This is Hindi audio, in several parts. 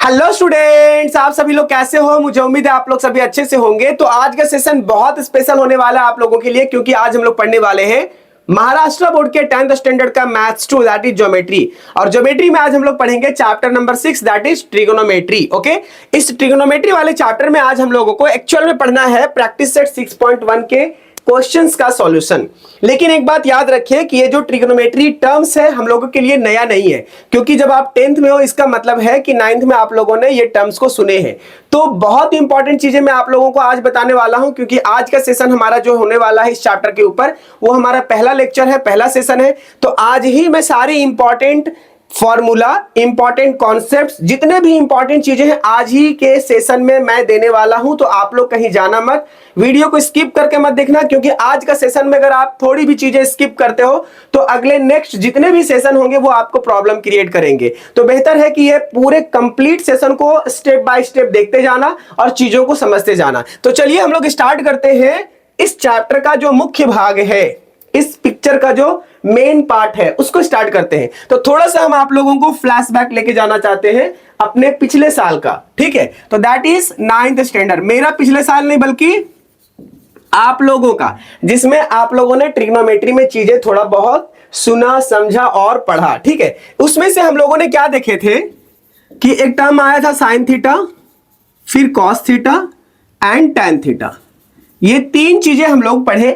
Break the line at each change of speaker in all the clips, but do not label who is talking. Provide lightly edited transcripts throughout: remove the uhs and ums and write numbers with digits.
हेलो स्टूडेंट्स, आप सभी लोग कैसे हो। मुझे उम्मीद है आप लोग सभी अच्छे से होंगे। तो आज का सेशन बहुत स्पेशल होने वाला है आप लोगों के लिए, क्योंकि आज हम लोग पढ़ने वाले हैं महाराष्ट्र बोर्ड के 10th स्टैंडर्ड का मैथ्स 2 दैट इज ज्योमेट्री। और ज्योमेट्री में आज हम लोग पढ़ेंगे chapter number 6 that is trigonometry. Okay, इस ट्रिगोनोमेट्री वाले चैप्टर में आज हम लोगों को एक्चुअल में पढ़ना है प्रैक्टिस सेट 6.1 के क्वेश्चंस का सॉल्यूशन। लेकिन एक बात याद रखिए कि ये जो ट्रिग्नोमेट्री टर्म्स है हम लोगों के लिए नया नहीं है, क्योंकि जब आप 10th में हो इसका मतलब है कि 9th में आप लोगों ने ये टर्म्स को सुने हैं। तो बहुत इंपॉर्टेंट चीजें मैं आप लोगों को आज बताने वाला हूं, क्योंकि आज का सेशन हमारा जो होने वाला है इस चैप्टर के ऊपर वो हमारा पहला लेक्चर है, पहला सेशन है। तो आज ही मैं सारी इंपॉर्टेंट फॉर्मूला, इंपॉर्टेंट कॉन्सेप्ट्स, जितने भी इंपॉर्टेंट चीजें हैं आज ही के सेशन में मैं देने वाला हूं। तो आप लोग कहीं जाना मत, वीडियो को स्किप करके मत देखना, क्योंकि आज का सेशन में अगर आप थोड़ी भी चीजें स्किप करते हो तो अगले नेक्स्ट जितने भी सेशन होंगे वो आपको प्रॉब्लम क्रिएट करेंगे। तो बेहतर है कि ये पूरे कंप्लीट सेशन को स्टेप बाय स्टेप देखते जाना और चीजों को समझते जाना। तो चलिए हम लोग स्टार्ट करते हैं। इस चैप्टर का जो मुख्य भाग है, इस पिक्चर का जो मेन पार्ट है उसको स्टार्ट करते हैं। तो थोड़ा सा हम आप लोगों को फ्लैशबैक लेके जाना चाहते हैं अपने पिछले साल का, ठीक है। तो दैट इज 9th स्टैंडर्ड, मेरा पिछले साल नहीं बल्कि आप लोगों का, जिसमें आप लोगों ने ट्रिग्नोमेट्री में चीजें थोड़ा बहुत सुना, समझा और पढ़ा, ठीक है। उसमें से हम लोगों ने क्या देखे थे कि एक टर्म आया था साइन थीटा, फिर cos theta and tan theta. ये तीन चीजें हम लोग पढ़े।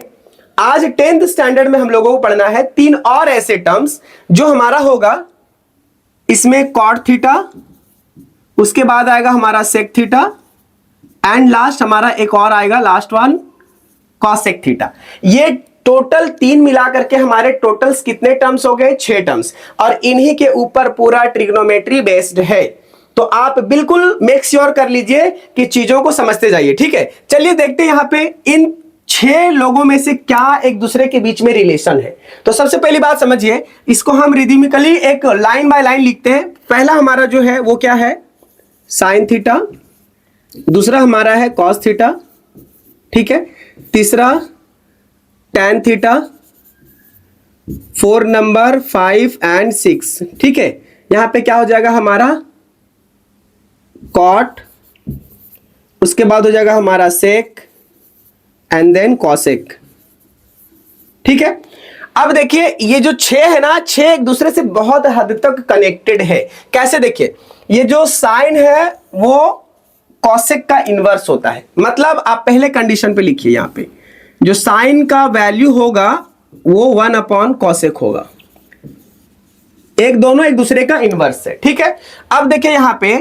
आज 10th स्टैंडर्ड में हम लोगों को पढ़ना है तीन और ऐसे टर्म्स जो हमारा होगा, इसमें कॉट थीटा, उसके बाद आएगा हमारा सेक थीटा एंड लास्ट हमारा एक और आएगा, लास्ट वन कॉसेक थीटा। ये टोटल तीन मिलाकर के हमारे टोटल्स कितने टर्म्स हो गए? 6 टर्म्स। और इन्हीं के ऊपर पूरा ट्रिग्नोमेट्री बेस्ड है। तो आप बिल्कुल मेक श्योर कर लीजिए कि चीजों को समझते जाइए, ठीक है। चलिए देखते हैं यहां पे इन 6 लोगों में से क्या एक दूसरे के बीच में रिलेशन है। तो सबसे पहली बात समझिए, इसको हम रिदमिकली एक लाइन बाय लाइन लिखते हैं। पहला हमारा जो है वो क्या है? Sine theta. दूसरा हमारा है कॉस थीटा, ठीक है। तीसरा टैन थीटा। 4 नंबर 5 एंड 6, ठीक है। यहां पे क्या हो जाएगा हमारा? कॉट, उसके बाद हो जाएगा हमारा सेक एंड देन कॉसेक, ठीक है। अब देखिए ये जो 6 है ना, 6 एक दूसरे से बहुत हद तक कनेक्टेड है। कैसे? देखिए ये जो साइन है वो कॉसेक का इनवर्स होता है। मतलब आप पहले कंडीशन पे लिखिए, यहां पे जो साइन का वैल्यू होगा वो 1/कॉसेक होगा। एक दोनों एक दूसरे का इनवर्स है, ठीक है। अब देखिए यहां पे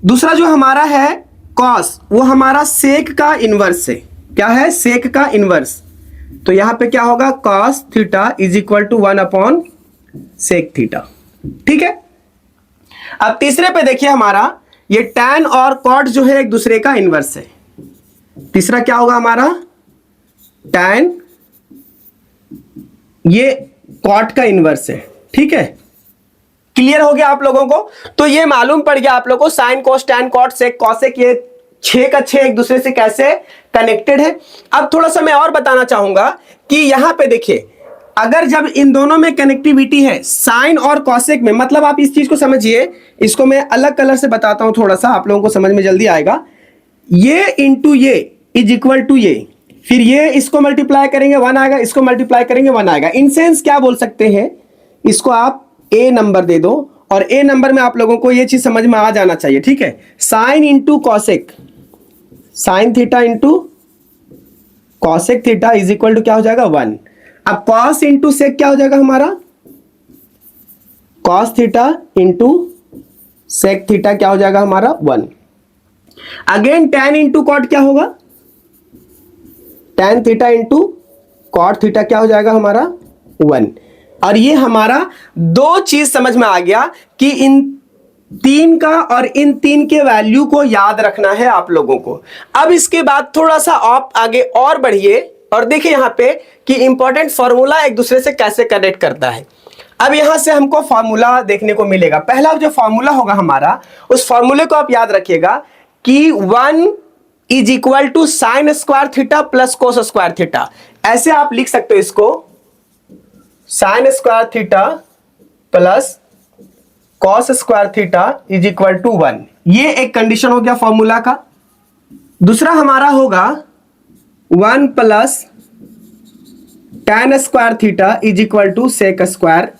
दूसरा जो हमारा है कॉस, वो हमारा सेक का इनवर्स है। क्या है? सेक का इनवर्स। तो यहां पे क्या होगा? Cos theta is equal to 1/सेक थीटा, ठीक है। अब तीसरे पे देखिए हमारा ये टैन और कॉट जो है एक दूसरे का इनवर्स है। तीसरा क्या होगा हमारा? टैन, ये कॉट का इनवर्स है, ठीक है। क्लियर हो गया आप लोगों को? तो ये मालूम पड़ गया आप लोगों को sine cos tan cot sec cosec ये 6 का 6 एक दूसरे से कैसे कनेक्टेड है। अब थोड़ा सा मैं और बताना चाहूंगा कि यहां पे देखिए, अगर जब इन दोनों में कनेक्टिविटी है साइन और कॉसेक में, मतलब आप इस चीज को समझिए, इसको मैं अलग कलर से बताता हूं, थोड़ा सा आप लोगों को समझ में जल्दी आएगा। ये इंटू ये इज इक्वल टू ये, फिर ये इसको मल्टीप्लाई करेंगे 1 आएगा, इसको मल्टीप्लाई करेंगे 1 आएगा। इन सेंस क्या बोल सकते हैं, इसको आप ए नंबर दे दो और ए नंबर में आप लोगों को ये चीज समझ में आ जाना चाहिए, ठीक है। Sine into cosec, sine theta into cosec theta is equal to क्या हो जाएगा? 1। अब कॉस इंटू सेक क्या हो जाएगा हमारा? Cos theta into sec theta क्या हो जाएगा हमारा? 1। अगेन टैन इंटू कॉट क्या होगा? Tan theta into cot theta क्या हो जाएगा हमारा? 1। और ये हमारा दो चीज समझ में आ गया कि इन 3 का और इन 3 के वैल्यू को याद रखना है आप लोगों को। अब इसके बाद थोड़ा सा आप आगे और बढ़िए और देखिए यहां पे कि इंपॉर्टेंट फॉर्मूला एक दूसरे से कैसे कनेक्ट करता है। अब यहां से हमको फॉर्मूला देखने को मिलेगा। पहला जो फॉर्मूला होगा हमारा, उस फॉर्मूले को आप याद रखिएगा कि 1 is equal to sine square theta plus cos square theta. ऐसे आप लिख सकते हो इसको, sine square theta plus cos square theta is equal to 1। ये एक कंडीशन हो गया फॉर्मूला का। दूसरा हमारा होगा 1 plus tan square theta is equal to sec square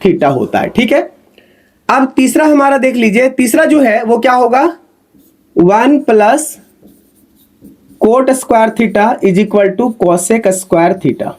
theta होता है। ठीक है, अब तीसरा हमारा देख लीजिए, तीसरा जो है वो क्या होगा 1 plus cot square theta is equal to cosec square theta.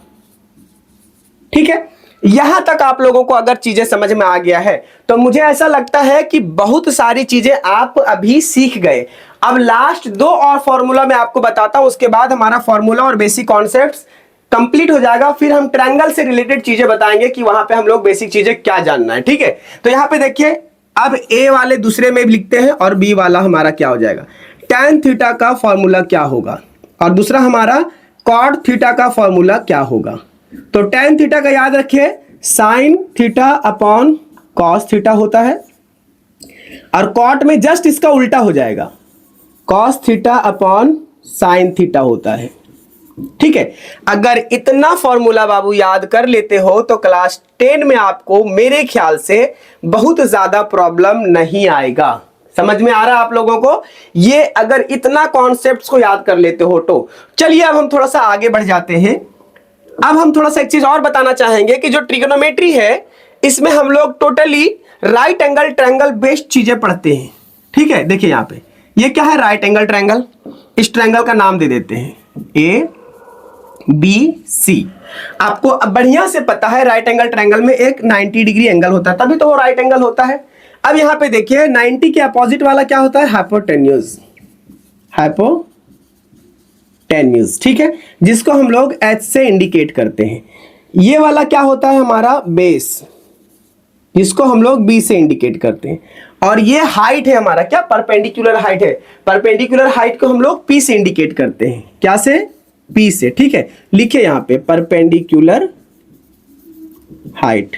ठीक है, यहां तक आप लोगों को अगर चीजें समझ में आ गया है तो मुझे ऐसा लगता है कि बहुत सारी चीजें आप अभी सीख गए। अब लास्ट 2 और फॉर्मूला मैं आपको बताता हूं, उसके बाद हमारा फॉर्मूला और बेसिक कॉन्सेप्ट्स कंप्लीट हो जाएगा। फिर हम ट्रायंगल से रिलेटेड चीजें बताएंगे कि वहां पे हम लोग बेसिक चीजें क्या जानना है। ठीक है, तो यहां पे देखिए, अब ए वाले दूसरे में लिखते हैं और बी वाला हमारा क्या हो जाएगा, tan थीटा का फॉर्मूला क्या होगा और दूसरा हमारा cot थीटा का फॉर्मूला क्या होगा। तो tan थीटा का याद रखिए sin theta upon cos theta होता है और cot में जस्ट इसका उल्टा हो जाएगा, cos theta upon sin theta होता है। ठीक है, अगर इतना फॉर्मूला बाबू याद कर लेते हो तो क्लास 10 में आपको मेरे ख्याल से बहुत ज्यादा प्रॉब्लम नहीं आएगा। समझ में आ रहा है आप लोगों को? ये अगर इतना कॉन्सेप्ट्स को याद कर लेते हो तो चलिए अब हम थोड़ा सा आगे बढ़ जाते हैं। अब हम थोड़ा सा एक चीज और बताना चाहेंगे कि जो ट्रिग्नोमेट्री है इसमें हम लोग totally right angle triangle based चीजें पढ़ते हैं। ठीक है, देखिए यहां पे ये क्या है, राइट एंगल ट्रायंगल। इस ट्रायंगल का नाम दे देते हैं ए बी सी। आपको अब बढ़िया से पता है राइट एंगल ट्रायंगल में एक 90 डिग्री एंगल होता है, तभी तो वो राइट एंगल होता है। अब यहां पे देखिए 90 के अपोजिट वाला क्या होता है, हाइपोटेन्यूज। हाइपोटेन्यूज, ठीक है, जिसको हम लोग एच से इंडिकेट करते हैं। ये वाला क्या होता है हमारा बेस, जिसको हम लोग बी से इंडिकेट करते हैं। और ये हाइट है हमारा क्या, परपेंडिकुलर हाइट है। परपेंडिकुलर हाइट को हम लोग पी से इंडिकेट करते हैं। क्या से, पी से। ठीक है, लिखिए यहां पे परपेंडिकुलर हाइट,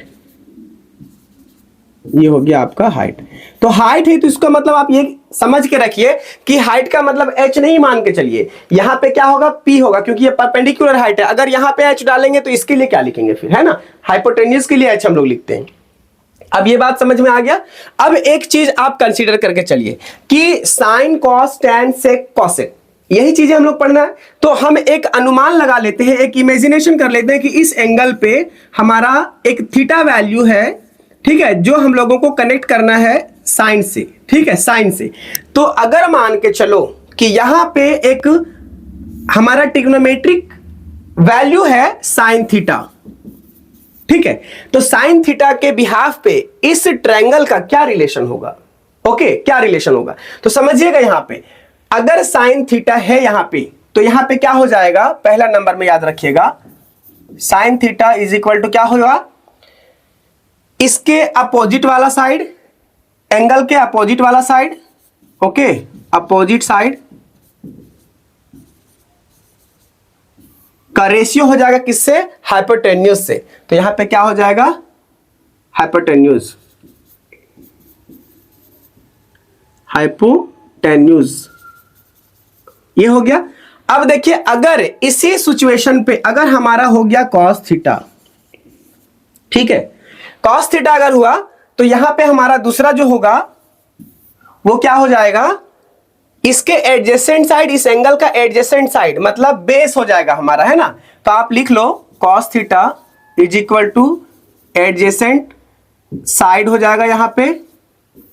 ये हो गया आपका हाइट। तो हाइट है तो इसका मतलब आप ये समझ के रखिए कि हाइट का मतलब एच नहीं मान के चलिए, यहां पे क्या होगा, पी होगा, क्योंकि ये परपेंडिकुलर हाइट है। अगर यहां पे एच डालेंगे तो इसके लिए क्या लिखेंगे फिर, है ना, हाइपोटेन्यूज के लिए एच हम लोग लिखते हैं। अब ये बात समझ में आ गया। अब एक चीज आप कंसीडर करके चलिए कि sine cos tan sec cosec, यही चीजें हम लोग पढ़ना है। तो हम एक अनुमान लगा लेते हैं, एक इमेजिनेशन कर लेते हैं कि इस एंगल पे हमारा एक थीटा वैल्यू है। ठीक है, जो हम लोगों को कनेक्ट करना है साइन से। ठीक है, साइन से। तो अगर मान के चलो कि यहां पे एक हमारा ट्रिग्नोमेट्रिक वैल्यू है साइन थीटा। ठीक है, तो साइन थीटा के बिहाफ पे इस ट्रायंगल का क्या रिलेशन होगा। ओके, क्या रिलेशन होगा तो समझिएगा, यहां पे अगर साइन थीटा है यहां पे, तो यहां पे क्या हो जाएगा, पहला नंबर में याद रखिएगा, sine theta is equal to क्या होगा, इसके अपोजिट वाला साइड, एंगल के अपोजिट वाला साइड। ओके, अपोजिट साइड का रेशियो हो जाएगा किससे, हाइपोटेन्यूज से। तो यहां पे क्या हो जाएगा, हाइपोटेन्यूज, हाइपोटेन्यूज, ये हो गया। अब देखिए अगर इसी सिचुएशन पे अगर हमारा हो गया कॉस थीटा, ठीक है, कॉस थीटा अगर हुआ तो यहां पे हमारा दूसरा जो होगा वो क्या हो जाएगा, इसके एडजेसेंट साइड, इस एंगल का एडजेसेंट साइड मतलब बेस हो जाएगा हमारा, है ना। तो आप लिख लो cos theta is equal to adjacent side हो जाएगा यहां पे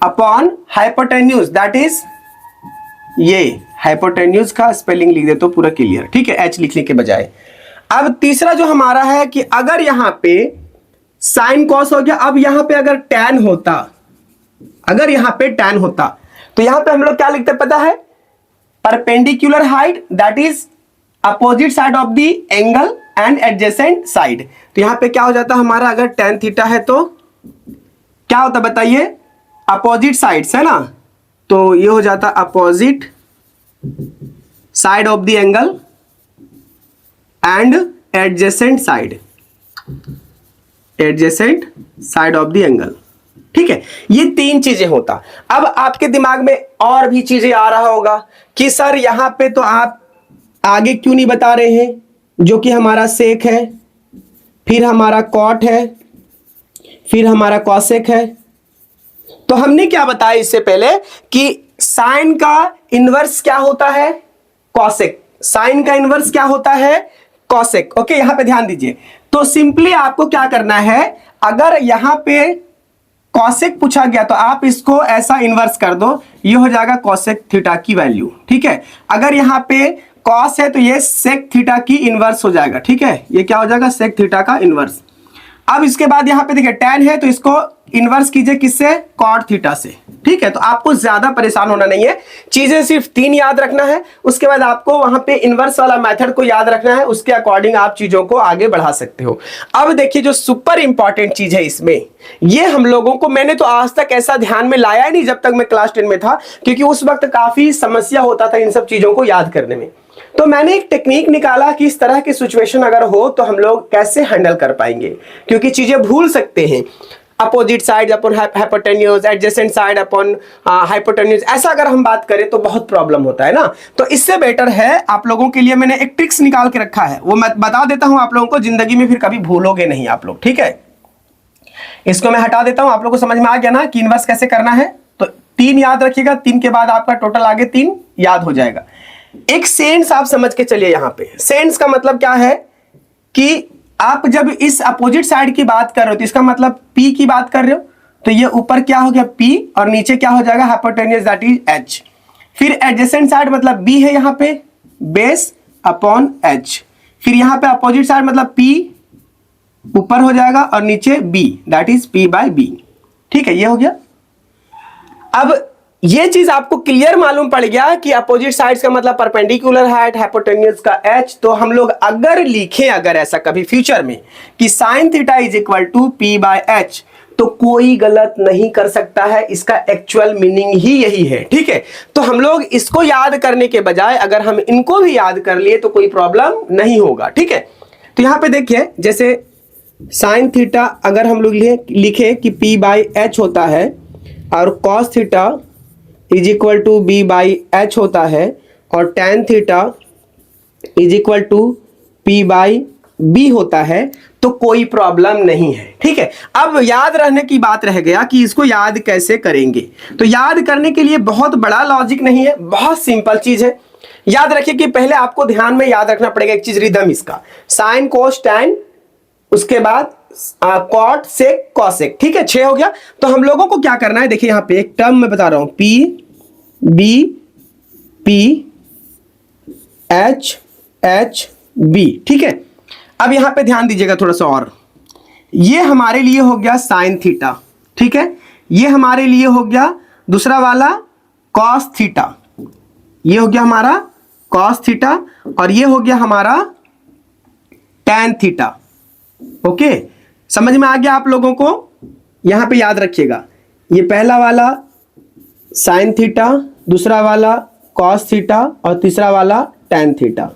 अपॉन हाइपोटेन्यूज, दैट इज ये हाइपोटेन्यूज का स्पेलिंग लिख दे तो पूरा क्लियर। ठीक है, एच लिखने के बजाय। अब तीसरा जो हमारा है कि अगर यहां पे साइन कॉस हो गया, अब यहां पे अगर टैन होता, अगर यहां पे टैन होता तो यहां पे हम लोग क्या लिखते पता है, perpendicular height that is opposite side of the angle and adjacent side. तो यहां पे क्या हो जाता हमारा, अगर टैन थीटा है तो क्या होता बताइए, अपोजिट साइड्स, है ना। तो ये हो जाता opposite side of the angle and adjacent side, adjacent side of the angle. ठीक है, ये तीन चीजें होता। अब आपके दिमाग में और भी चीजें आ रहा होगा कि सर यहां पे तो आप आगे क्यों नहीं बता रहे हैं, जो कि हमारा सेक है, फिर हमारा कॉट है, फिर हमारा कॉसेक है, तो हमने क्या बताया इससे पहले कि साइन का इनवर्स क्या होता है, कॉसेक। साइन का इनवर्स क्या होता है, कॉसेक। ओके, यहां पे ध्यान दीजिए। तो सिंपली आपको क्या करना है, अगर यहां पे कॉसेक पूछा गया तो आप इसको ऐसा इनवर्स कर दो, ये हो जाएगा कॉसेक थीटा की वैल्यू। ठीक है, अगर यहां पे कॉस है तो ये सेक थीटा की इनवर्स हो जाएगा। ठीक है, ये क्या हो जाएगा, सेक थीटा का इनवर्स। अब इसके बाद यहां पे देखिए tan है तो इसको इनवर्स कीजिए किससे, कॉट थीटा से। ठीक है, तो आपको ज्यादा परेशान होना नहीं है, चीजें सिर्फ 3 याद रखना है, उसके बाद आपको वहां पे इनवर्स वाला मेथड को याद रखना है, उसके अकॉर्डिंग आप चीजों को आगे बढ़ा सकते हो। अब देखिए जो सुपर इंपॉर्टेंट चीज है इसमें, ये हम लोगों को, मैंने तो आज तक ऐसा ध्यान में लाया ही नहीं जब तक मैं क्लास 10 में था, क्योंकि उस वक्त काफी समस्या होता था इन सब चीजों को याद करने में। तो मैंने एक टेक्निक निकाला कि इस तरह की सिचुएशन अगर हो तो हम लोग कैसे हैंडल कर पाएंगे, क्योंकि चीजें भूल सकते हैं। Opposite side upon hypotenuse, adjacent side upon hypotenuse, ऐसा अगर हम बात करें तो बहुत प्रॉब्लम होता है ना। तो इससे बेटर है आप लोगों के लिए मैंने एक ट्रिक्स निकाल के रखा है, वो मैं बता देता हूं आप लोगों को, जिंदगी में फिर कभी भूलोगे नहीं आप लोग। ठीक है, इसको मैं हटा देता हूं, आप लोगों को समझ में आ गया ना कि इनवर्स कैसे करना है। तो 3 याद रखिएगा, 3 के बाद आपका टोटल आगे 3 याद हो जाएगा। एक सेंस आप समझ के चलिए, यहां पे सेंस का मतलब क्या है कि आप जब इस अपोजिट साइड की बात कर रहे हो तो इसका मतलब P की बात कर रहे हो, तो ये ऊपर क्या हो गया P और नीचे क्या हो जाएगा हाइपोटेन्यूज दैट इज H। फिर एडजेसेंट साइड मतलब B है यहां पे, बेस अपॉन H। फिर यहां पे अपोजिट साइड मतलब P ऊपर हो जाएगा और नीचे B that is P by B। ठीक है, ये हो गया। अब ये चीज आपको क्लियर मालूम पड़ गया कि अपोजिट साइड्स का मतलब परपेंडिकुलर हाइट, हाइपोटेन्यूज का H। तो हम लोग अगर लिखें, अगर ऐसा कभी फ्यूचर में कि sine theta is equal to P by H, तो कोई गलत नहीं कर सकता है, इसका एक्चुअल मीनिंग ही यही है। ठीक है, तो हम लोग इसको याद करने के बजाय अगर हम इनको भी याद कर लिए तो कोई प्रॉब्लम नहीं होगा। ठीक है, तो यहां पे देखिए, जैसे साइन थीटा अगर हम लोग लिखे कि P बाई H होता है और cos theta is equal to B by H होता है और tan theta is equal to P by B होता है, तो कोई प्रॉब्लम नहीं है। ठीक है, अब याद रहने की बात रह गया कि इसको याद कैसे करेंगे। तो याद करने के लिए बहुत बड़ा लॉजिक नहीं है, बहुत सिंपल चीज है। याद रखिए कि पहले आपको ध्यान में याद रखना पड़ेगा एक चीज, रिदम इसका, साइन कोस टैन, उसके बाद कॉट सेक कॉसेक। ठीक है, 6 हो गया। तो हम लोगों को क्या करना है, देखिए यहां पे एक टर्म मैं बता रहा हूं, P B P H H B। ठीक है, अब यहां पे ध्यान दीजिएगा थोड़ा सा और, ये हमारे लिए हो गया साइन थीटा। ठीक है, ये हमारे लिए हो गया दूसरा वाला कॉस थीटा, ये हो गया हमारा कॉस थीटा और ये हो गया हमारा टैन थीटा। ओके, समझ में आ गया आप लोगों को। यहां पे याद रखिएगा, ये पहला वाला साइन थीटा, दूसरा वाला कॉस थीटा और तीसरा वाला टैन थीटा।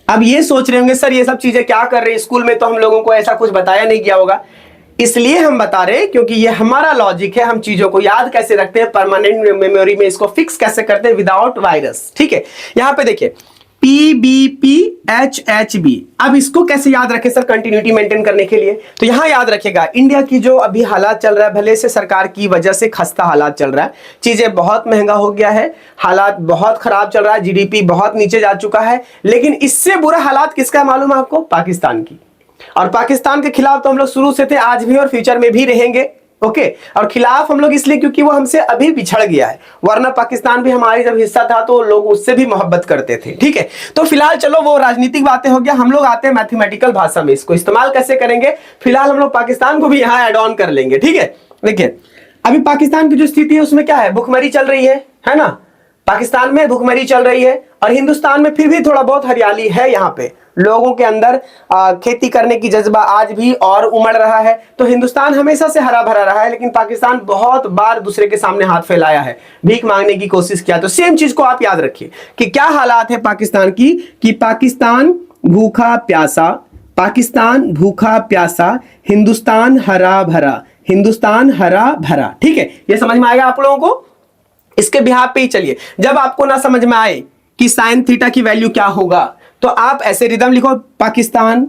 अब ये सोच रहे होंगे सर ये सब चीजें क्या कर रहे हैं, स्कूल में तो हम लोगों को ऐसा कुछ बताया नहीं गया होगा। इसलिए हम बता रहे हैं क्योंकि ये हमारा लॉजिक है, हम चीजों को याद कैसे रखते हैं, परमानेंट मेमोरी में इसको फिक्स कैसे करते हैं विदाउट वायरस। ठीक है, यहां पे देखिए PBPHHB। अब इसको कैसे याद रखें सर कंटिन्यूटी मेंटेन करने के लिए, तो यहां याद रखेगा इंडिया की जो अभी हालात चल रहा है, भले से सरकार की वजह से खस्ता हालात चल रहा है, चीजें बहुत महंगा हो गया है, हालात बहुत खराब चल रहा है, जीडीपी बहुत नीचे जा चुका है, लेकिन इससे बुरा हालात किसका मालूम है आपको, पाकिस्तान की। और पाकिस्तान के खिलाफ तो हम लोग शुरू से थे, आज भी और फ्यूचर में भी रहेंगे। ओके, और खिलाफ हम लोग इसलिए क्योंकि वो हमसे अभी पिछड़ गया है, वरना पाकिस्तान भी हमारी जब हिस्सा था तो लोग उससे भी मोहब्बत करते थे। ठीक है, तो फिलहाल चलो वो राजनीतिक बातें हो गया, हम लोग आते हैं मैथमेटिकल भाषा में, इसको इस्तेमाल कैसे करेंगे। फिलहाल हम लोग पाकिस्तान को भी यहाँ एड ऑन कर लेंगे। ठीक है, देखिए अभी पाकिस्तान की जो स्थिति है उसमें क्या है, भुखमरी चल रही है ना, पाकिस्तान में भुखमरी चल रही है और हिंदुस्तान में फिर भी थोड़ा बहुत हरियाली है, यहाँ पे लोगों के अंदर खेती करने की जज्बा आज भी और उमड़ रहा है। तो हिंदुस्तान हमेशा से हरा भरा रहा है, लेकिन पाकिस्तान बहुत बार दूसरे के सामने हाथ फैलाया है, भीख मांगने की कोशिश किया। तो सेम चीज को आप याद रखिए कि क्या हालात है पाकिस्तान की, कि पाकिस्तान भूखा प्यासा, पाकिस्तान भूखा प्यासा, हिंदुस्तान हरा भरा, हिंदुस्तान हरा भरा। ठीक है, ये समझ में आएगा आप लोगों को। इसके बिहाफ पे ही चलिए, जब आपको ना समझ में आए कि साइन थीटा की वैल्यू क्या होगा तो आप ऐसे रिदम लिखो, पाकिस्तान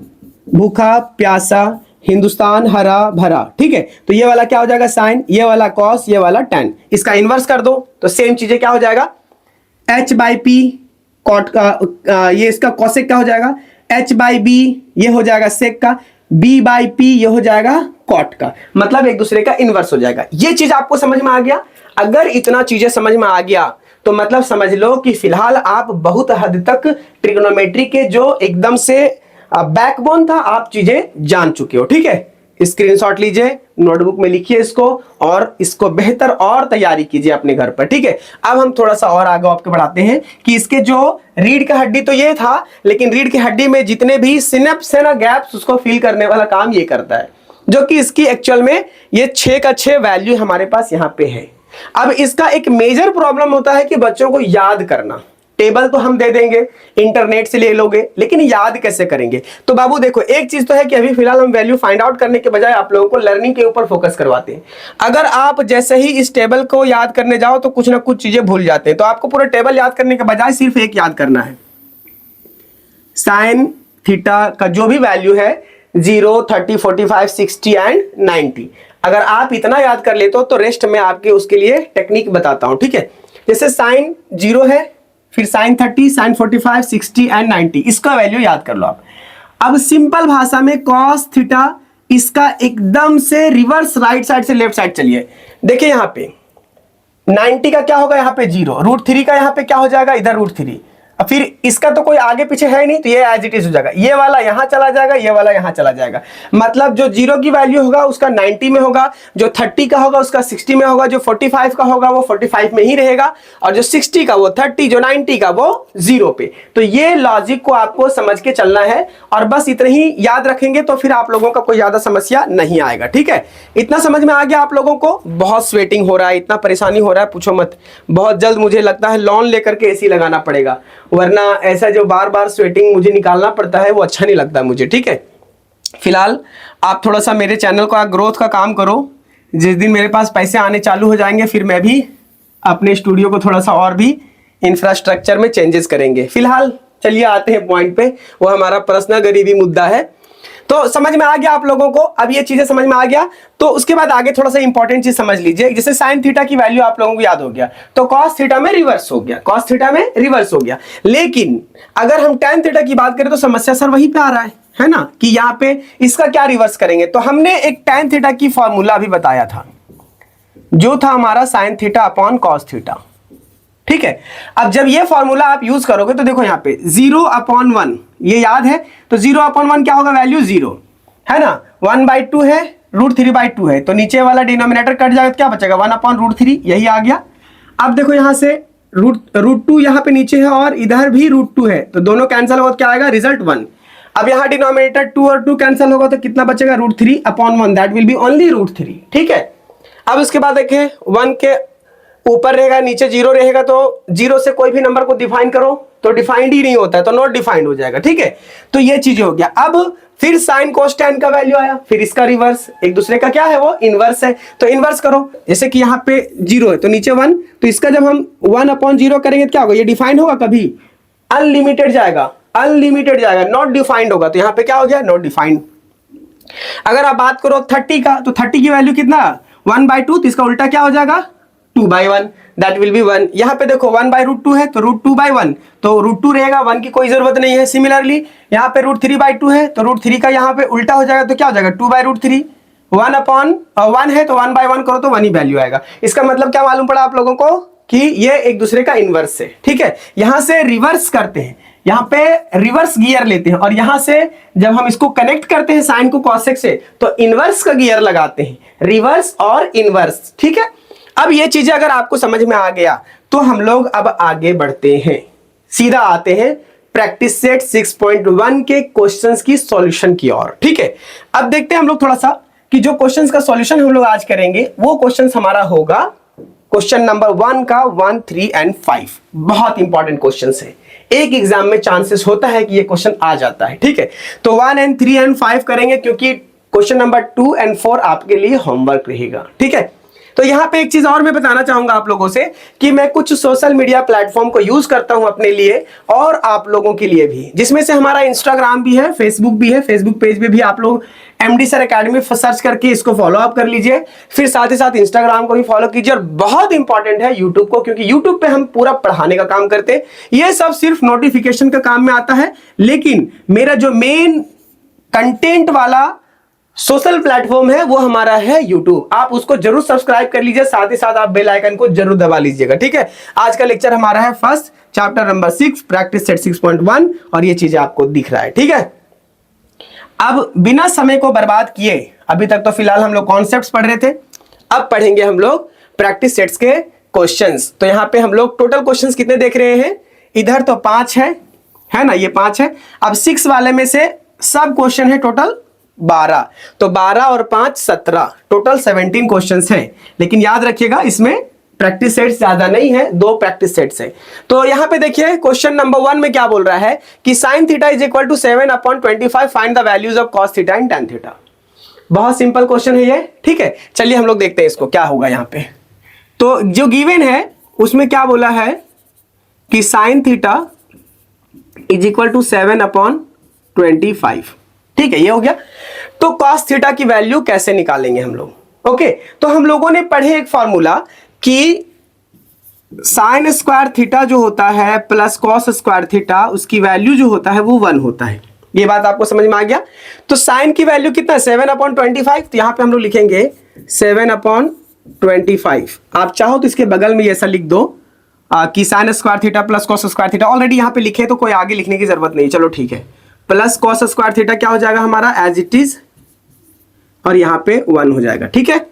भूखा प्यासा, हिंदुस्तान हरा भरा, ठीक है। तो ये वाला क्या हो जाएगा साइन, ये वाला कॉस, ये वाला tan। इसका इनवर्स कर दो तो सेम चीजें क्या हो जाएगा, h बाई पी कॉट का, ये इसका कॉसेक क्या हो जाएगा, h बाई बी, ये हो जाएगा सेक का, b बाई पी ये हो जाएगा कॉट का, मतलब एक दूसरे का इनवर्स हो जाएगा। ये चीज आपको समझ में आ गया? अगर इतना चीजें समझ में आ गया तो मतलब समझ लो कि फिलहाल आप बहुत हद तक ट्रिग्नोमेट्री के जो एकदम से बैकबोन था आप चीजें जान चुके हो, ठीक है। स्क्रीनशॉट लीजिए, नोटबुक में लिखिए इसको और इसको बेहतर और तैयारी कीजिए अपने घर पर, ठीक है। अब हम थोड़ा सा और आगे आपके बढ़ाते हैं कि इसके जो रीढ़ का हड्डी तो ये था, लेकिन रीढ़ की हड्डी में जितने भी सिनेप्स है ना, गैप्स, उसको फिल करने वाला काम ये करता है, जो कि इसकी एक्चुअल में ये 6 का 6 वैल्यू हमारे पास यहाँ पे है। अब इसका एक मेजर प्रॉब्लम होता है कि बच्चों को याद करना। टेबल तो हम दे देंगे, इंटरनेट से ले लोगे, लेकिन याद कैसे करेंगे? तो बाबू देखो, एक चीज तो है कि अभी फिलहाल हम वैल्यू फाइंड आउट करने के बजाय आप लोगों को लर्निंग के ऊपर फोकस करवाते हैं। अगर आप जैसे ही इस टेबल को याद करने जाओ तो कुछ ना कुछ चीजें भूल जाते हैं। तो आपको पूरा टेबल याद करने के बजाय सिर्फ एक याद करना है, साइन थीटा का जो भी वैल्यू है 0, 30, 45, 60 एंड 90। अगर आप इतना याद कर लेते हो तो रेस्ट में आपके उसके लिए टेक्निक बताता हूं, ठीक है। जैसे साइन 0 है, फिर साइन 30, साइन 45, 60 एंड 90, इसका वैल्यू याद कर लो आप। अब सिंपल भाषा में कॉस थीटा, इसका एकदम से रिवर्स राइट साइड से लेफ्ट साइड चलिए। देखिए यहां पे 90 का क्या होगा, यहां पे 0, √3 का यहां पे क्या हो जाएगा, इधर √3। अब फिर इसका तो कोई आगे पीछे है नहीं, तो ये एज इट इज हो जाएगा। ये वाला यहां चला जाएगा, ये वाला यहां चला जाएगा। मतलब जो 0 की वैल्यू होगा उसका 90 में होगा, जो 30 का होगा उसका 60 में होगा, जो 45 का होगा वो 45 में ही रहेगा, और जो 60 का वो 30, जो 90 का वो 0 पे। तो ये लॉजिक को आपको समझ के चलना है, और बस इतना ही याद रखेंगे तो फिर आप लोगों का कोई ज्यादा समस्या नहीं आएगा, ठीक है। इतना समझ में आ गया आप लोगों को? बहुत स्वेटिंग हो रहा है, इतना परेशानी हो रहा है, पूछो मत। बहुत जल्द मुझे लगता है लोन लेकर के एसी लगाना पड़ेगा, वरना ऐसा जो बार बार स्वेटिंग मुझे निकालना पड़ता है वो अच्छा नहीं लगता मुझे, ठीक है। फिलहाल आप थोड़ा सा मेरे चैनल का ग्रोथ का काम करो। जिस दिन मेरे पास पैसे आने चालू हो जाएंगे फिर मैं भी अपने स्टूडियो को थोड़ा सा और भी इंफ्रास्ट्रक्चर में चेंजेस करेंगे। फिलहाल चलिए आते हैं पॉइंट पे, वो हमारा पर्सनल गरीबी मुद्दा है। तो समझ में आ गया आप लोगों को? अब ये चीजें समझ में आ गया तो उसके बाद आगे थोड़ा सा इंपॉर्टेंट चीज समझ लीजिए। जैसे साइन थीटा की वैल्यू आप लोगों को याद हो गया, तो कॉस थीटा में रिवर्स हो गया, कॉस थीटा में रिवर्स हो गया। लेकिन अगर हम tan थीटा की बात करें तो समस्या सर वहीं पे आ रहा है ना, कि यहाँ पे इसका क्या रिवर्स करेंगे। तो हमने एक tan थीटा की फॉर्मूला अभी बताया था, जो था हमारा sine theta upon cos theta, ठीक है। अब जब ये फॉर्मूला आप यूज करोगे तो देखो यहाँ पे 0/1, ये याद है, तो 0/1 क्या होगा, वैल्यू 0 है ना, 1/2 है, √3/2 है, तो नीचे वाला डिनोमिनेटर कट जाएगा तो क्या बचेगा, 1/√3, यही आ गया। अब देखो यहाँ से √2 यहाँ पे नीचे है और इधर भी √2 है, तो दोनों कैंसिल होगा तो क्या आएगा, रिजल्ट 1। अब यहाँ डिनोमिनेटर 2 और 2 कैंसिल होगा तो कितना बचेगा, √3/1, दैट विल बी ओनली √3, ठीक है। अब उसके बाद देखें 1 के ऊपर रहेगा, नीचे 0 रहेगा, तो 0 से कोई भी नंबर को डिफाइन करो तो डिफाइंड ही नहीं होता है, तो नॉट डिफाइंड हो जाएगा, ठीक है। तो ये चीज हो गया। अब फिर साइन कोस tan का वैल्यू आया, फिर इसका रिवर्स, एक दूसरे का क्या है, वो इनवर्स है, तो इनवर्स करो। जैसे कि यहाँ पे 0 है तो नीचे 1, तो इसका जब हम 1/0 करेंगे तो क्या होगा, ये डिफाइंड होगा कभी, अनलिमिटेड जाएगा, अनलिमिटेड जाएगा, नॉट डिफाइंड होगा, तो यहाँ पे क्या हो गया, नॉट डिफाइंड। अगर आप बात करो 30 का, तो 30 की वैल्यू कितना, 1/2, तो इसका उल्टा क्या हो जाएगा, 2/1, दैट विल बी 1। यहाँ पे देखो 1/√2 है तो √2/1, तो √2 रहेगा, 1 की कोई जरूरत नहीं है। सिमिलरली यहाँ पे √3/2 है तो √3 का यहाँ पे उल्टा हो जाएगा, तो क्या हो जाएगा, 2/√3। 1/1 है तो 1/1 करो तो 1 ही वैल्यू आएगा। इसका मतलब क्या मालूम पड़ा आप लोगों को, कि ये एक दूसरे का इनवर्स है, ठीक है। यहां से रिवर्स करते हैं, यहाँ पे रिवर्स गियर लेते हैं, और यहां से जब हम इसको कनेक्ट करते हैं साइन को कॉसेक से, तो इनवर्स का गियर लगाते हैं, रिवर्स और इनवर्स, ठीक है। अब ये चीजें अगर आपको समझ में आ गया तो हम लोग अब आगे बढ़ते हैं, सीधा आते हैं प्रैक्टिस सेट 6.1 के क्वेश्चंस की सॉल्यूशन की ओर, ठीक है। अब देखते हैं हम लोग थोड़ा सा कि जो क्वेश्चंस का सॉल्यूशन हम लोग आज करेंगे वो क्वेश्चंस हमारा होगा क्वेश्चन नंबर 1 का 1, 3 एंड 5। बहुत इंपॉर्टेंट क्वेश्चंस है, एक एग्जाम में चांसेस होता है कि ये क्वेश्चन आ जाता है, ठीक है। तो 1 एंड 3 एंड 5 करेंगे, क्योंकि क्वेश्चन नंबर 2 एंड 4 आपके लिए होमवर्क रहेगा, ठीक है। तो यहाँ पे एक चीज और मैं बताना चाहूंगा आप लोगों से कि मैं कुछ सोशल मीडिया प्लेटफॉर्म को यूज करता हूं अपने लिए और आप लोगों के लिए भी, जिसमें से हमारा इंस्टाग्राम भी है, फेसबुक भी है। फेसबुक पेज पे भी आप लोग एमडी सर एकेडमी सर्च करके इसको फॉलो अप कर लीजिए, फिर साथ ही साथ इंस्टाग्राम को भी फॉलो कीजिए। और बहुत इंपॉर्टेंट है यूट्यूब को, क्योंकि यूट्यूब पे हम पूरा पढ़ाने का काम करते हैं। ये सब सिर्फ नोटिफिकेशन का काम में आता है, लेकिन मेरा जो मेन कंटेंट वाला सोशल प्लेटफॉर्म है वो हमारा है यूट्यूब। आप उसको जरूर सब्सक्राइब कर लीजिए, साथ ही साथ आप बेल आइकन को जरूर दबा लीजिएगा, ठीक है। आज का लेक्चर हमारा है first chapter number 6 practice set 6.1 और ये चीजें आपको दिख रहा है, ठीक है। अब बिना समय को बर्बाद किए, अभी तक तो फिलहाल हम लोग कॉन्सेप्ट्स पढ़ रहे थे, अब पढ़ेंगे हम लोग प्रैक्टिस सेट्स के क्वेश्चंस। तो यहां पे हम लोग टोटल क्वेश्चंस कितने देख रहे हैं, इधर तो 5 है ना, ये 5 है। अब 6 वाले में से सब क्वेश्चन है टोटल 12, तो 12 और 5 17, टोटल 17 क्वेश्चंस हैं। लेकिन याद रखिएगा इसमें प्रैक्टिस सेट्स ज्यादा नहीं है, 2 प्रैक्टिस सेट्स है। तो यहां पे देखिए क्वेश्चन नंबर 1 में क्या बोल रहा है कि sin theta is equal to 7/25 find the values of cos theta and tan theta. बहुत सिंपल क्वेश्चन है ये, ठीक है। चलिए हम लोग देखते हैं इसको क्या होगा यहां पे। तो जो गिवन है उसमें क्या बोला है कि sin theta is equal to 7/25, ठीक है, ये हो गया। तो cos थीटा की वैल्यू कैसे निकालेंगे हम लोग, ओके। तो हम लोगों ने पढ़े एक फॉर्मूला कि साइन स्क्वायर थीटा जो होता है प्लस कॉस स्क्वायर थीटा, उसकी वैल्यू जो होता है वो 1 होता है। ये बात आपको समझ में आ गया। तो साइन की वैल्यू कितना है 7/25, तो यहां पे हम लोग लिखेंगे 7/25। आप चाहो तो इसके बगल में ऐसा लिख दो कि sign square theta plus cos square theta, already यहां पे लिखे तो कोई आगे लिखने की जरूरत नहीं, चलो ठीक है। प्लस कॉस स्क्वायर थीटा क्या हो जाएगा हमारा एज इट इज, और यहां पे 1 हो जाएगा, ठीक है।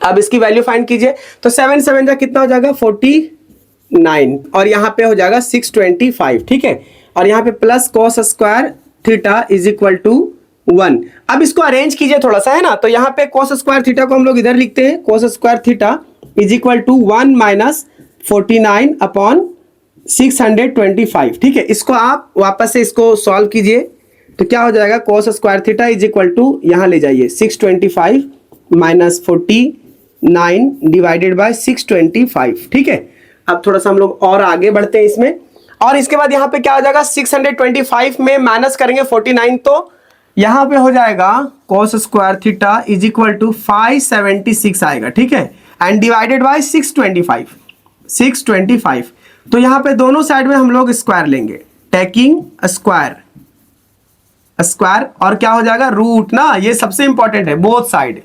अब इसकी वैल्यू फाइंड कीजिए, तो 7 7 जा कितना हो जाएगा 49, और यहां पे हो जाएगा 625, ठीक है। और यहां पे plus cos square theta is equal to 1। अब इसको अरेंज कीजिए थोड़ा सा, है ना। तो यहां पे कॉस स्क्वायर थीटा को हम लोग इधर लिखते हैं, cos square theta is equal to 1 minus 49/625, ठीक है। इसको आप वापस से इसको सॉल्व कीजिए, तो क्या हो जाएगा cos square theta is equal to, यहां ले जाइए 625 माइनस 49 डिवाइडेड बाय 625, ठीक है। अब थोड़ा सा हम लोग और आगे बढ़ते हैं इसमें, और इसके बाद यहां पे क्या हो जाएगा 625 में माइनस करेंगे 49, तो यहां पे हो जाएगा cos square theta is equal to 576 आएगा, ठीक है, एंड डिवाइडेड बाय 625। तो यहां पे दोनों साइड में हम लोग स्क्वायर लेंगे, टेकिंग स्क्वायर, और क्या हो जाएगा रूट ना, ये सबसे इंपॉर्टेंट है, बोथ साइड,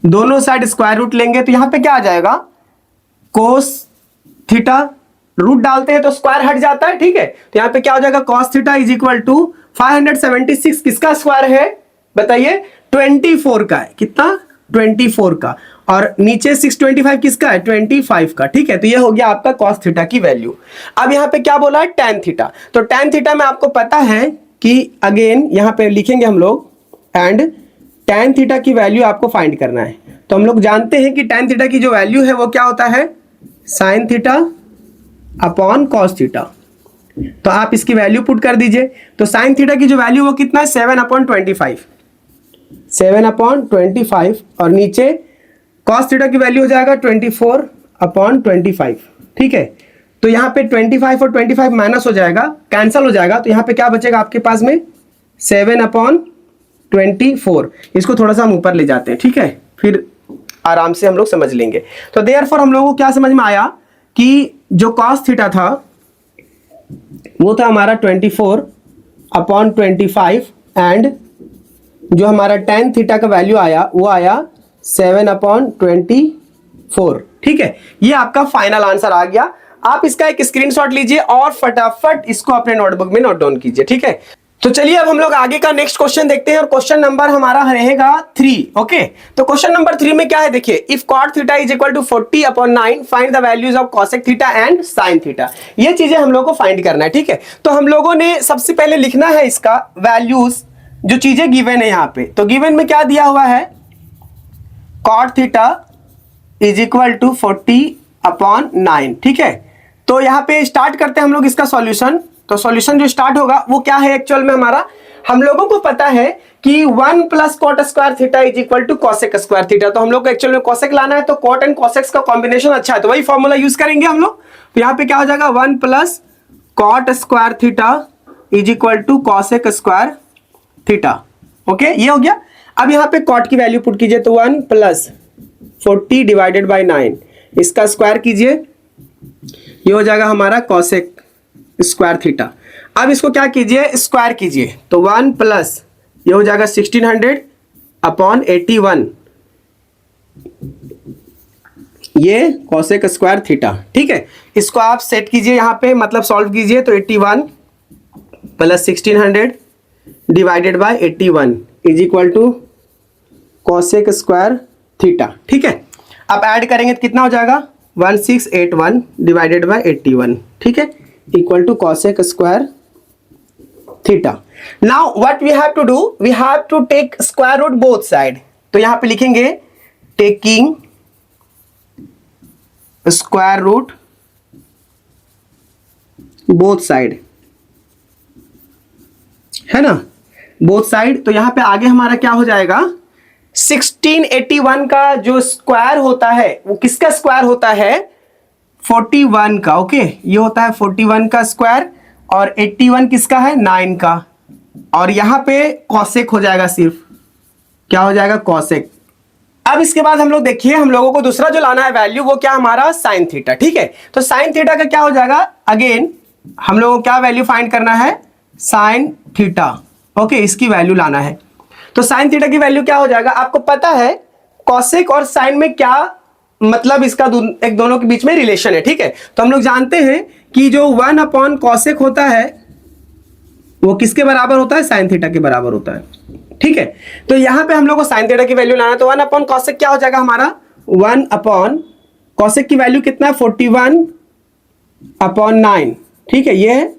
दोनों साइड स्क्वायर रूट लेंगे। तो यहां पे क्या आ जाएगा cos थीटा, रूट डालते हैं तो स्क्वायर हट जाता है, ठीक है। तो यहां पे क्या हो जाएगा cos theta is equal to 576 किसका स्क्वायर है बताइए, 24 का है, कितना 24 का, और नीचे 625 किसका है 25 का, ठीक है। तो ये हो गया आपका cos थीटा की वैल्यू। अब यहां पे क्या बोला है tan थीटा, तो tan थीटा में आपको पता है कि अगेन यहां पे लिखेंगे हम लोग, एंड tan थीटा की वैल्यू आपको फाइंड करना है। तो हम लोग जानते हैं कि tan थीटा की जो वैल्यू है वो क्या होता है sin theta upon cos theta. तो आप इसकी वैल्यू पुट कर दीजिए, तो sin थीटा की जो वैल्यू वो कितना है 7/25, और नीचे cos थीटा की वैल्यू हो जाएगा 24/25, ठीक है। तो यहाँ पे 25 और 25 माइनस हो जाएगा, कैंसल हो जाएगा, तो यहाँ पे क्या बचेगा आपके पास में 7/24। इसको थोड़ा सा हम ऊपर ले जाते हैं, ठीक है, फिर आराम से हम लोग समझ लेंगे। तो देयरफॉर हम लोगों को क्या समझ में आया कि जो cos थीटा था वो था हमारा 24/25, एंड जो हमारा tan थीटा का वैल्यू आया वो आया 7/24, ठीक है। ये आपका फाइनल आंसर आ गया। आप इसका एक स्क्रीनशॉट लीजिए और फटाफट इसको अपने नोटबुक में नोट डाउन कीजिए, ठीक है। तो चलिए अब हम लोग आगे का नेक्स्ट क्वेश्चन देखते हैं, और क्वेश्चन नंबर हमारा रहेगा 3, ओके। तो क्वेश्चन नंबर 3 में क्या है देखिए, if cot theta is equal to 40/9 find the values of cosec theta and sin theta. ये चीजें हम लोग को फाइंड करना है, ठीक है। तो हम लोगों ने सबसे पहले लिखना है इसका वैल्यूज, जो चीजें गिवन है यहां पे। तो गिवन में क्या दिया हुआ है cot theta is equal to 40/9, ठीक है। तो यहां पे स्टार्ट करते हैं हम लोग इसका सॉल्यूशन। तो सॉल्यूशन जो स्टार्ट होगा वो क्या है एक्चुअल में हमारा, हम लोगों को पता है कि 1 plus cot square theta is equal to cosec square theta. तो हम लोग को एक्चुअल में कॉसेक लाना है, तो कॉट एंड कॉसेक्स का कॉम्बिनेशन अच्छा है, तो वही फॉर्मूला यूज करेंगे हम लोग। तो यहाँ पे क्या हो जाएगा, 1 plus cot square theta is equal to cosec square theta. Okay, ये हो गया। अब यहाँ पे कॉट की वैल्यू पुट कीजिए, तो 1 प्लस 40 डिवाइडेड बाई 9, इसका स्क्वायर कीजिए, ये हो जाएगा हमारा कॉसेक स्क्वायर थीटा। अब इसको क्या कीजिए, स्क्वायर कीजिए, तो 1 प्लस ये हो जाएगा 1600 अपॉन 81, ये कॉसेक स्क्वायर थीटा। ठीक है, इसको आप सेट कीजिए यहाँ पे, मतलब सॉल्व कीजिए, तो 81 plus 1600 divided by 81 is equal to cosec square theta. ठीक है, आप ऐड करेंगे तो कितना हो जाएगा, 1681 डिवाइडेड बाय 81, ठीक है, equal to cosec square theta. Now what we have to do, we have to take square root both side. तो यहां पे लिखेंगे taking square root both side, है ना, बोथ साइड। तो यहां पे आगे हमारा क्या हो जाएगा, 1681 का जो स्क्वायर होता है वो किसका स्क्वायर होता है, 41 का। ओके, ये होता है 41 का स्क्वायर, और 81 किसका है, 9 का। और यहां पे कॉसेक हो जाएगा, सिर्फ क्या हो जाएगा, कॉसेक। अब इसके बाद हम लोग देखिए, हम लोगों को दूसरा जो लाना है वैल्यू, वो क्या हमारा साइन थीटा। ठीक है, तो साइन थीटा का क्या हो जाएगा, अगेन हम लोगों को क्या वैल्यू फाइंड करना है, साइन थीटा। ओके, इसकी वैल्यू लाना है। तो साइन थीटा की वैल्यू क्या हो जाएगा, आपको पता है कॉसेक और साइन में क्या मतलब, इसका एक दोनों के बीच में रिलेशन है। ठीक है, तो हम लोग जानते हैं कि जो 1 अपॉन कॉसेक होता है वो किसके बराबर होता है, साइन थीटा के बराबर होता है। ठीक है, तो यहां पे हम लोग को साइन थीटा की वैल्यू लाना है, तो 1 अपॉन कॉसेक क्या हो जाएगा हमारा, 1 अपॉन कॉसेक की वैल्यू कितना है, 41 अपॉन 9। ठीक है, ये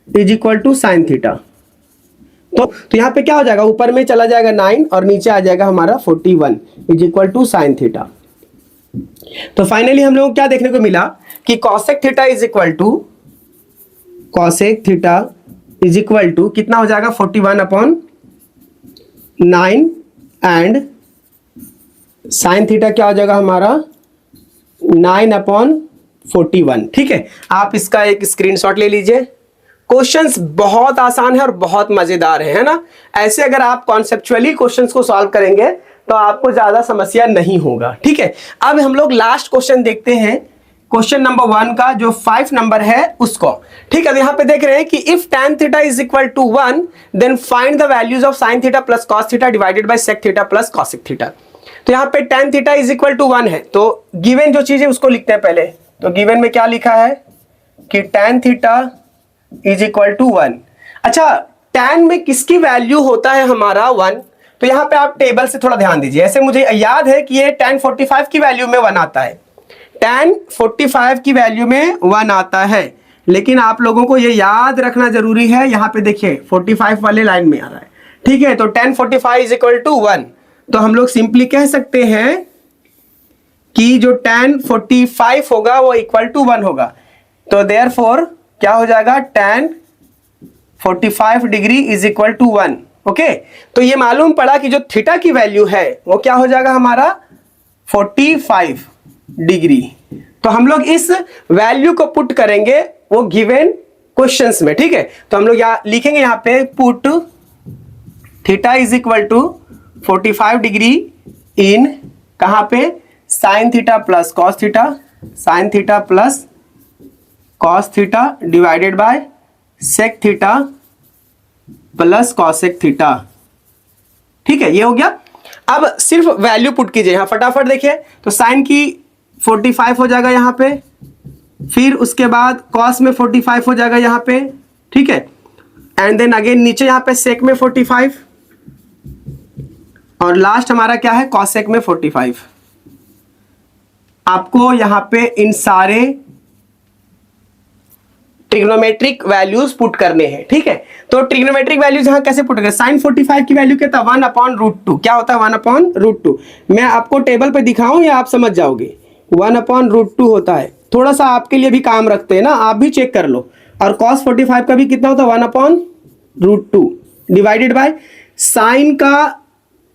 is equal to sine theta. तो यहां पे क्या हो जाएगा, ऊपर में चला जाएगा 9 और नीचे आ जाएगा हमारा 41 is equal to sine theta. तो फाइनली हम लोग को क्या देखने को मिला कि cosec theta is equal to, cosec theta is equal to कितना हो जाएगा, 41 अपॉन 9, एंड साइन थीटा क्या हो जाएगा हमारा, 9 अपॉन 41। ठीक है, आप इसका एक स्क्रीनशॉट ले लीजिए। क्वेश्चंस बहुत आसान है और बहुत मजेदार है ना। ऐसे अगर आप कॉन्सेप्चुअली क्वेश्चंस को सॉल्व करेंगे तो आपको ज्यादा समस्या नहीं होगा। ठीक है, अब हम लोग लास्ट क्वेश्चन देखते हैं, क्वेश्चन नंबर 1 का जो 5 नंबर है उसको। ठीक है, तो यहां पे देख रहे हैं कि if tan theta is equal to 1 then find the values of sin theta plus cos theta divided by sec theta plus cosec theta. तो यहां पे tan theta is equal to 1 है, तो गिवन जो चीज है उसको लिखते हैं पहले। तो गिवन में क्या लिखा है कि tan theta is equal to 1। अच्छा, tan में किसकी वैल्यू होता है हमारा 1, तो यहां पे आप टेबल से थोड़ा ध्यान दीजिए। ऐसे मुझे याद है कि ये tan 45 की वैल्यू में 1 आता है, tan 45 की वैल्यू में 1 आता है, लेकिन आप लोगों को ये याद रखना जरूरी है। यहां पे देखिए 45 वाले लाइन में आ रहा है। ठीक है, तो tan 45 इज इक्वल टू 1, तो हम लोग सिंपली कह सकते हैं कि जो tan 45 होगा वो इक्वल टू 1 होगा। तो देयरफॉर क्या हो जाएगा, tan 45 degree is equal to 1। Okay, तो ये मालूम पड़ा कि जो थीटा की वैल्यू है वो क्या हो जाएगा हमारा 45 डिग्री। तो हम लोग इस वैल्यू को पुट करेंगे वो गिवन क्वेश्चंस में। ठीक है, तो हम लोग यहां लिखेंगे, यहां पे put theta is equal to 45 degree in कहां पे, sine theta plus cos theta, sine theta plus cos theta divided by sec theta plus cosec theta. ठीक है, ये हो गया। अब सिर्फ वैल्यू पुट कीजिए यहां फटाफट। देखिए, तो साइन की 45 हो जाएगा यहां पे, फिर उसके बाद कॉस में 45 हो जाएगा यहां पे। ठीक है, एंड देन अगेन नीचे यहां पे सेक में 45, और लास्ट हमारा क्या है, कॉसेक में 45। आपको यहां पे इन सारे ट्रिग्नोमेट्रिक वैल्यूज पुट करने हैं। ठीक है, तो ट्रिग्नोमेट्रिक वैल्यूज यहां कैसे पुट करें, साइन 45 की वैल्यू क्या था, 1 अपॉन रूट 2। क्या होता है 1 अपॉन रूट 2, मैं आपको टेबल पे दिखाऊं या आप समझ जाओगे, 1 अपॉन रूट 2 होता है। थोड़ा सा आपके लिए भी काम रखते हैं ना, आप भी चेक कर लो। और cos 45 का भी कितना होता है 1/√2 डिवाइडेड बाय साइन का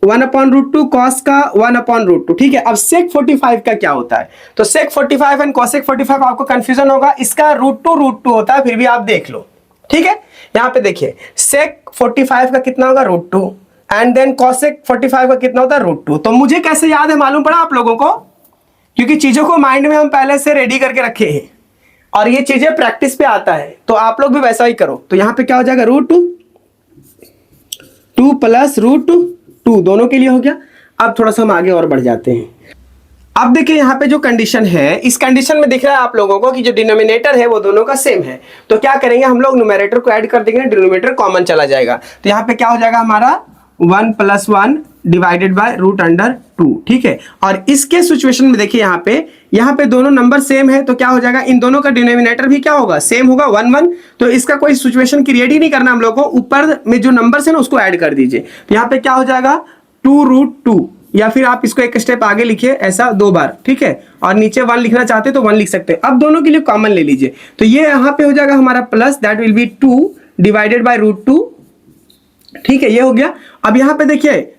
1/√2 कॉस का 1/√2। ठीक है, अब sec 45 का क्या होता है? तो sec 45 एंड cosec 45 आपको कंफ्यूजन होगा, इसका √2 होता है, फिर भी आप देख लो। ठीक है, यहां पे देखिए sec 45 का कितना होगा √2 एंड देन cosec 45 का कितना होता है √2। तो मुझे कैसे याद है मालूम पड़ा आप लोगों को? क्योंकि चीजों को माइंड में हम पहले से रेडी करके रखे हैं और ये चीजें प्रैक्टिस पे आता है, तो आप लोग भी वैसा ही करो। तो यहां पे क्या हो जाएगा √2 प्लस √2 दोनों के लिए हो गया। अब थोड़ा सा हम आगे और बढ़ जाते हैं। अब देखिए यहाँ पे जो कंडीशन है, इस कंडीशन में दिख रहा है आप लोगों को कि जो डिनोमिनेटर है वो दोनों का सेम है। तो क्या करेंगे हम लोग, न्यूमरेटर को ऐड कर देंगे, डिनोमिनेटर कॉमन चला जाएगा। तो यहाँ पे क्या हो जाएगा हमारा 1 + 1 डिवाइडेड बाय √2। ठीक है, और इसके सिचुएशन में देखिए यहाँ पे दोनों नंबर सेम है, तो क्या हो जाएगा, इन दोनों का डिनोमिनेटर भी क्या होगा, सेम होगा 1 1। तो इसका कोई सिचुएशन क्रिएट ही नहीं करना हम लोग को, ऊपर में जो नंबर है ना उसको ऐड कर दीजिए। तो यहाँ पे क्या हो जाएगा 2√2, या फिर आप इसको एक स्टेप आगे लिखिए ऐसा 2 बार। ठीक है, और नीचे 1 लिखना चाहते तो 1 लिख सकते हैं। अब दोनों के लिए कॉमन ले लीजिए, तो ये यहाँ पे हो जाएगा हमारा plus, that will be 2 divided by √2। ठीक है, ये हो गया। अब यहाँ पे देखिए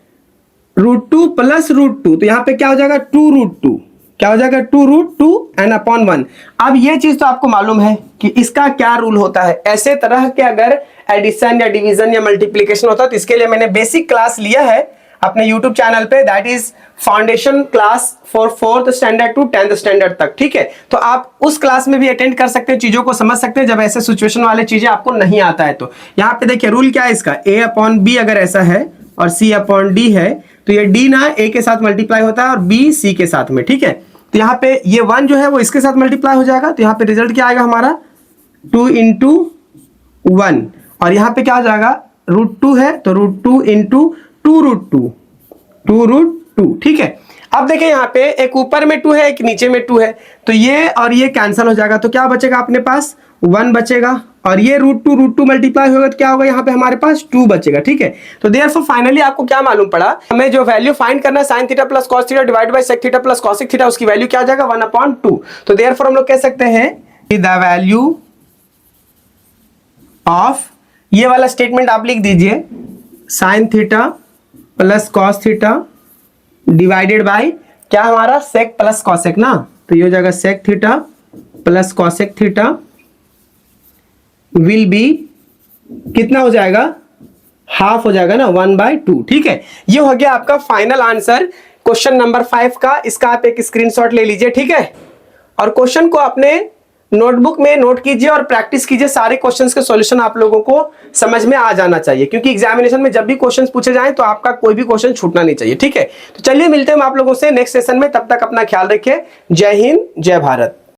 √2 प्लस √2, तो यहाँ पे क्या हो जाएगा 2√2, क्या हो जाएगा 2√2 एंड अपॉन 1। अब ये चीज तो आपको मालूम है कि इसका क्या रूल होता है। ऐसे तरह के अगर एडिशन या डिवीजन या मल्टीप्लीकेशन होता है तो इसके लिए मैंने बेसिक क्लास लिया है अपने YouTube चैनल पे, that is foundation class for 4th standard to 10th standard तक। ठीक है, तो आप उस क्लास में भी अटेंड कर सकते हैं, चीजों को समझ सकते हैं जब ऐसे सिचुएशन वाले चीजें आपको नहीं आता है। तो यहाँ पे देखिए रूल क्या है इसका, a/b अगर ऐसा है और c/d है तो ये d ना a के साथ मल्टीप्लाई होता है और b c के साथ में। ठीक है, तो यहाँ पे ये 1 जो है वो इसके साथ मल्टीप्लाई हो जाएगा, तो यहाँ पे रिजल्ट क्या आएगा हमारा 2 × 1, और यहाँ पे क्या हो जाएगा √2 है तो √2 × 2√2। ठीक है, अब देखिए यहाँ पे एक ऊपर में 2 है एक नीचे में 2 है, तो ये और ये कैंसिल हो जाएगा, तो क्या बचेगा अपने पास 1 बचेगा, और ये √2 मल्टीप्लाई होगा तो क्या होगा यहाँ पे हमारे पास 2 बचेगा। ठीक है, तो देयरफॉर फाइनली आपको क्या मालूम पड़ा, हमें जो वैल्यू फाइंड करना है sin θ plus cos θ divide by sec θ plus cosec θ, उसकी वैल्यू क्या हो जाएगा 1/2। तो देयरफॉर हम लोग कह सकते हैं कि द वैल्यू ऑफ, ये वाला स्टेटमेंट आप लिख दीजिए, sin θ plus cos θ divided by क्या हमारा sec प्लस cosec ना, तो ये हो जाएगा sec θ plus cosec θ will be कितना हो जाएगा, हाफ हो जाएगा ना 1/2। ठीक है, ये हो गया आपका फाइनल आंसर क्वेश्चन नंबर 5 का। इसका आप एक स्क्रीनशॉट ले लीजिए। ठीक है, और क्वेश्चन को अपने नोटबुक में नोट कीजिए और प्रैक्टिस कीजिए। सारे क्वेश्चंस के सॉल्यूशन आप लोगों को समझ में आ जाना चाहिए, क्योंकि एग्जामिनेशन में जब भी क्वेश्चंस पूछे जाएं तो आपका कोई भी क्वेश्चन छूटना नहीं चाहिए। ठीक है, तो चलिए मिलते हैं हम आप लोगों से नेक्स्ट सेशन में, तब तक अपना ख्याल रखिए। जय हिंद, जय भारत।